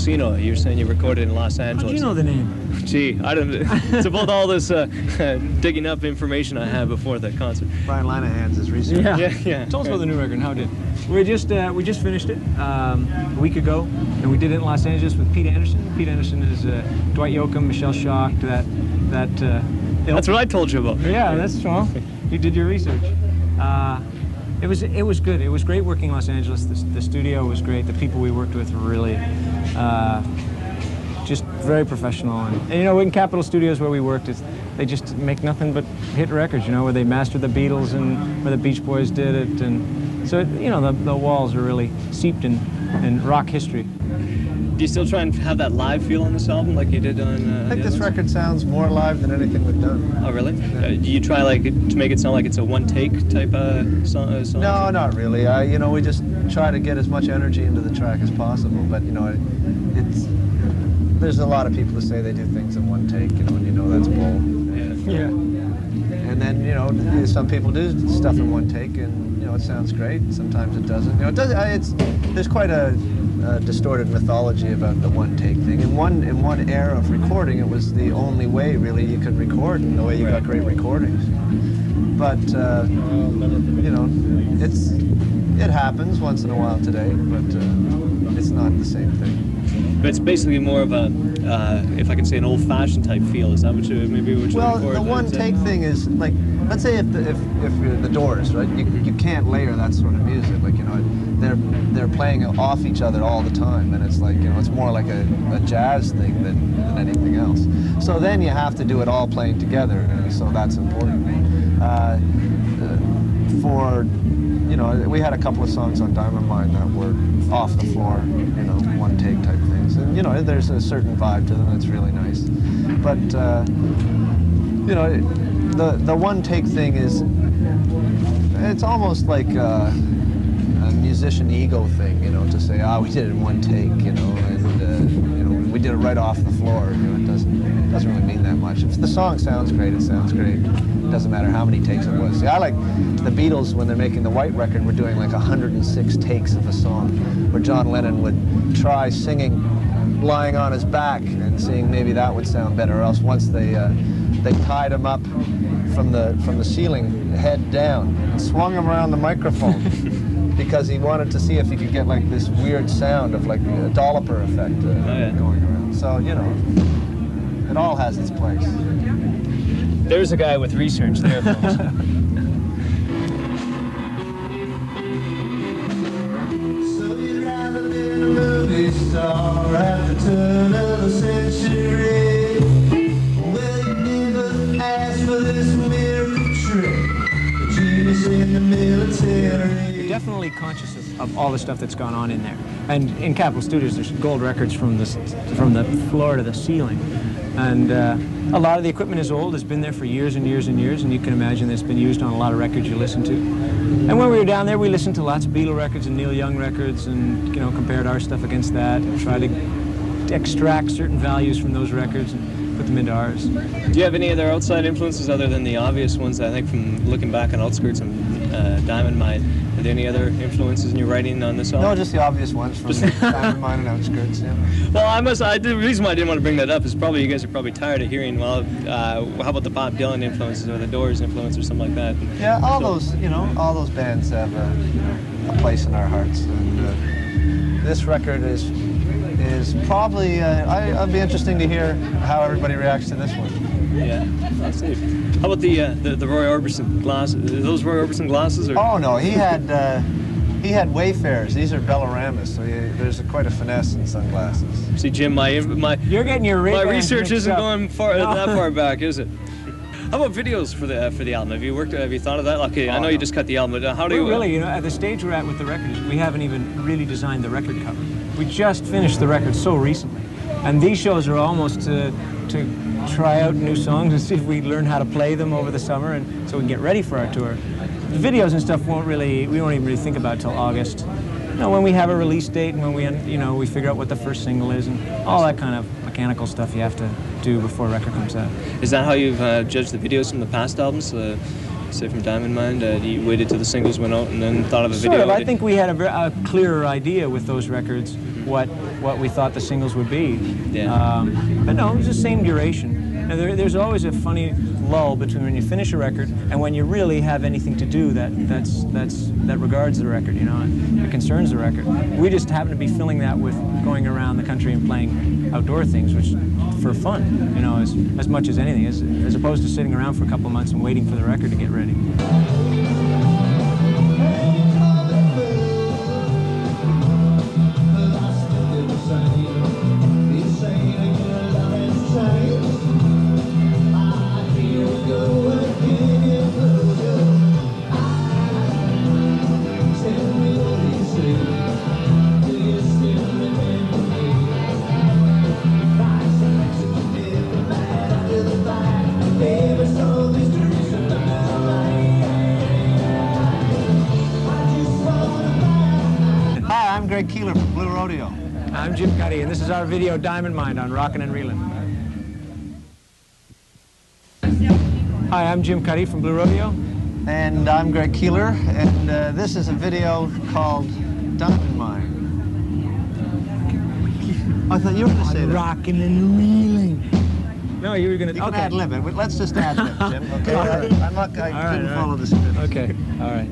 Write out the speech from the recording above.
Casino. You're saying you recorded in Los Angeles. How do you know the name? Gee, I don't. It's about all this digging up information I had before the concert. Brian Lanahan's his research. Yeah. Tell us about the new record and how it did. We just finished it a week ago, and we did it in Los Angeles with Pete Anderson. Pete Anderson is Dwight Yoakam, Michelle Schock, That's what I told you about. Yeah, that's strong. You did your research. It was good. It was great working in Los Angeles. The studio was great. The people we worked with were really just very professional. And you know, in Capitol Studios where we worked, they just make nothing but hit records. You know, where they mastered the Beatles and where the Beach Boys did it, and so you know the walls are really seeped in rock history. Do you still try and have that live feel on this album like you did on I think this record sounds more live than anything we've done. Oh, really? Do you try like to make it sound like it's a one-take type song? No, not really. You know, we just try to get as much energy into the track as possible. But you know, there's a lot of people who say they do things in one take. You know, and you know that's bull. Yeah. And then you know, some people do stuff in one take, and you know, it sounds great. Sometimes it doesn't. You know, there's quite a distorted mythology about the one-take thing. In one era of recording, it was the only way, really, you could record, and the way you got great recordings. But, you know, it happens once in a while today, but it's not the same thing. But it's basically more of a, if I can say, an old-fashioned type feel. Is that what you Well, the one-take thing is, like, let's say if you're the Doors, right? You can't layer that sort of music. Like, you know, they're playing off each other all the time, and it's like, you know, it's more like a jazz thing than anything else. So then you have to do it all playing together, and so that's important. You know, we had a couple of songs on Diamond Mine that were off the floor, you know, one-take type things. And, you know, there's a certain vibe to them that's really nice. But, you know, the one-take thing is, it's almost like a musician ego thing, you know, to say, we did it in one take, you know, and, you know, we did it right off the floor. You know, it doesn't really mean that much. If the song sounds great, it sounds great. It doesn't matter how many takes it was. See, I like the Beatles when they're making the White Record, were doing like 106 takes of a song, where John Lennon would try singing lying on his back and seeing maybe that would sound better, or else once they tied him up from the ceiling head down and swung him around the microphone because he wanted to see if he could get like this weird sound of like a dolloper effect going around. So, you know, it all has its place. There's a guy with research there, folks. So you'd rather be a movie star at the turn of the century? Well, you never asked for this miracle trick. The genius in the military. You're definitely conscious of all the stuff that's gone on in there. And in Capitol Studios, there's gold records from the floor to the ceiling. And a lot of the equipment is old. It's been there for years and years and years, and you can imagine it's been used on a lot of records you listen to. And when we were down there, we listened to lots of Beatle records and Neil Young records, and, you know, compared our stuff against that, and tried to extract certain values from those records and put them into ours. Do you have any other outside influences other than the obvious ones? I think from looking back on Outskirts and Diamond Mine, are there any other influences in your writing on this album? No, just the obvious ones from Diamond Mine and Outskirts. Yeah. Well, the reason why I didn't want to bring that up is probably you guys are probably tired of hearing, well, how about the Bob Dylan influences or the Doors influence or something like that? Yeah, all those bands have a place in our hearts, and this record is probably. It'll be interesting to hear how everybody reacts to this one. Yeah, that's it. How about the Roy Orbison glasses? Are those Roy Orbison glasses? Or? Oh no, he had Wayfarers. These are Bellaраmas, so there's quite a finesse in sunglasses. See, Jim, You're getting your research isn't going that far back, is it? How about videos for the album? Have you thought of that? Okay, I know you just cut the album, but how do you... Really, you know, at the stage we're at with the record, we haven't even really designed the record cover. We just finished the record so recently. And these shows are almost to try out new songs and see if we learn how to play them over the summer, and so we can get ready for our tour. The videos and stuff we won't even really think about till August. You know, when we have a release date and when we figure out what the first single is and all that kind of mechanical stuff you have to do before a record comes out. Is that how you've judged the videos from the past albums? say from Diamond Mine? You waited till the singles went out and then thought of a video? Sort of. I think we had a clearer idea with those records what we thought the singles would be. Yeah. But no, it was the same duration. Now, there's always a funny lull between when you finish a record and when you really have anything to do that regards the record, you know, that concerns the record. We just happen to be filling that with going around the country and playing outdoor things, which for fun, you know, as much as anything, as opposed to sitting around for a couple of months and waiting for the record to get ready. I'm Greg Keeler from Blue Rodeo. I'm Jim Cuddy, and this is our video Diamond Mine on Rockin' and Reelin'. Hi, I'm Jim Cuddy from Blue Rodeo. And I'm Greg Keeler, and this is a video called Diamond Mine. I thought you were going to say that. Rockin' and Reelin'. No, you were going to... You can ad-lib it. Let's just ad-lib, Jim, okay? All right. I couldn't follow the script. Okay, all right.